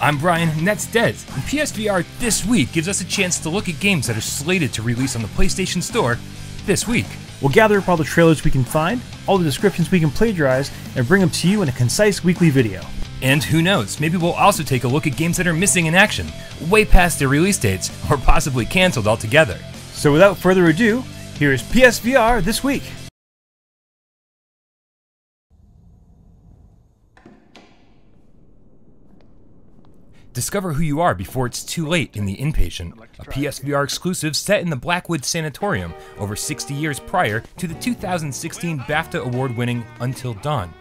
I'm Brian, and that's Des, and PSVR This Week gives us a chance to look at games that are slated to release on the PlayStation Store this week. We'll gather up all the trailers we can find, all the descriptions we can plagiarize, and bring them to you in a concise weekly video. And who knows, maybe we'll also take a look at games that are missing in action, way past their release dates, or possibly cancelled altogether. So without further ado, here is PSVR This Week. Discover who you are before it's too late in The Inpatient, a PSVR exclusive set in the Blackwood Sanatorium over 60 years prior to the 2016 BAFTA award-winning Until Dawn.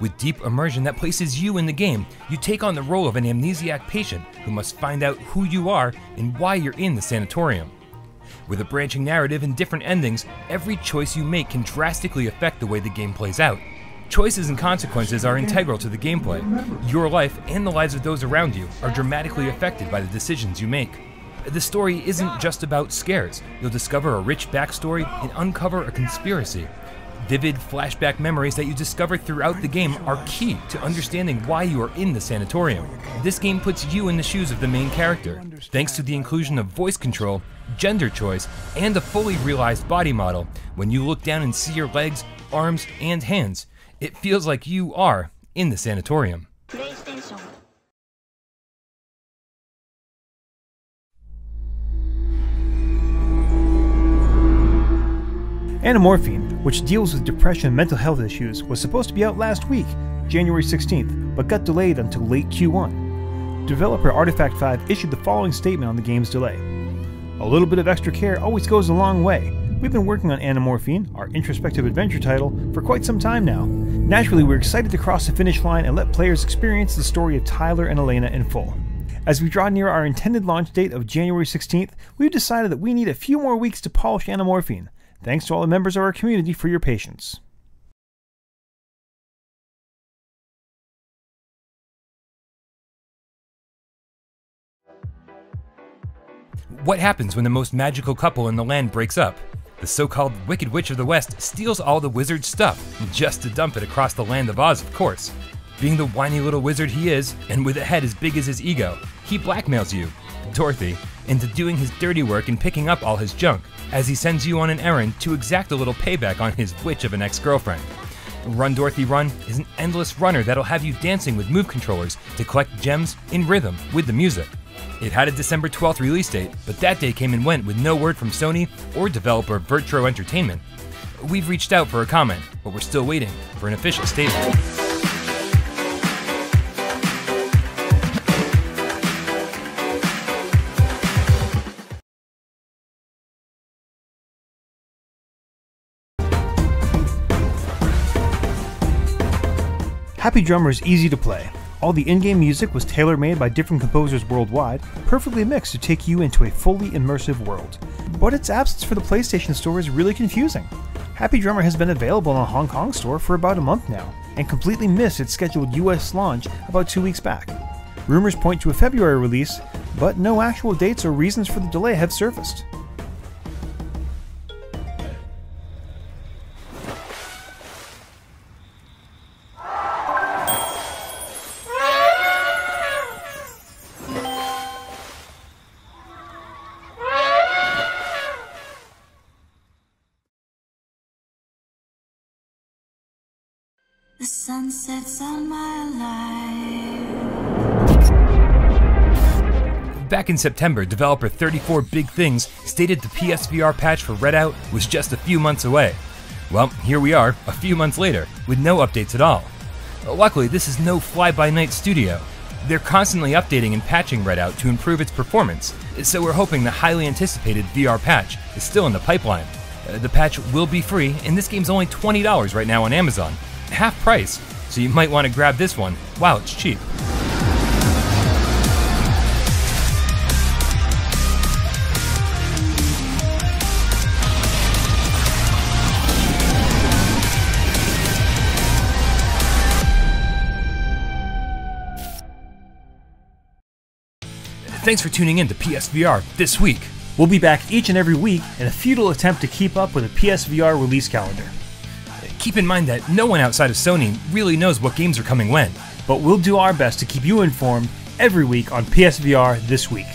With deep immersion that places you in the game, you take on the role of an amnesiac patient who must find out who you are and why you're in the sanatorium. With a branching narrative and different endings, every choice you make can drastically affect the way the game plays out. Choices and consequences are integral to the gameplay. Your life and the lives of those around you are dramatically affected by the decisions you make. The story isn't just about scares. You'll discover a rich backstory and uncover a conspiracy. Vivid flashback memories that you discover throughout the game are key to understanding why you are in the sanatorium. This game puts you in the shoes of the main character, thanks to the inclusion of voice control, gender choice, and a fully realized body model. When you look down and see your legs, arms, and hands, it feels like you are in the sanatorium. Morphine, which deals with depression and mental health issues, was supposed to be out last week, January 16th, but got delayed until late Q1. Developer Artifact 5 issued the following statement on the game's delay. "A little bit of extra care always goes a long way. We've been working on Morphine, our introspective adventure title, for quite some time now. Naturally, we're excited to cross the finish line and let players experience the story of Tyler and Elena in full. As we draw near our intended launch date of January 16th, we've decided that we need a few more weeks to polish Morphine. Thanks to all the members of our community for your patience." What happens when the most magical couple in the land breaks up? The so-called Wicked Witch of the West steals all the wizard's stuff, just to dump it across the land of Oz, of course. Being the whiny little wizard he is, and with a head as big as his ego, he blackmails you, Dorothy, into doing his dirty work and picking up all his junk, as he sends you on an errand to exact a little payback on his witch of an ex-girlfriend. Run Dorothy Run is an endless runner that'll have you dancing with move controllers to collect gems in rhythm with the music. It had a December 12th release date, but that day came and went with no word from Sony or developer Virtro Entertainment. We've reached out for a comment, but we're still waiting for an official statement. Happy Drummer is easy to play. All the in-game music was tailor-made by different composers worldwide, perfectly mixed to take you into a fully immersive world. But its absence for the PlayStation Store is really confusing. Happy Drummer has been available in the Hong Kong store for about a month now, and completely missed its scheduled US launch about 2 weeks back. Rumors point to a February release, but no actual dates or reasons for the delay have surfaced. The sun sets on my life. Back in September, developer 34 Big Things stated the PSVR patch for Redout was just a few months away. Well, here we are, a few months later, with no updates at all. Luckily, this is no fly-by-night studio. They're constantly updating and patching Redout to improve its performance, so we're hoping the highly anticipated VR patch is still in the pipeline. The patch will be free, and this game's only $20 right now on Amazon. Half price, so you might want to grab this one while it's cheap. Thanks for tuning in to PSVR This Week. We'll be back each and every week in a futile attempt to keep up with a PSVR release calendar. Keep in mind that no one outside of Sony really knows what games are coming when. But we'll do our best to keep you informed every week on PSVR this week.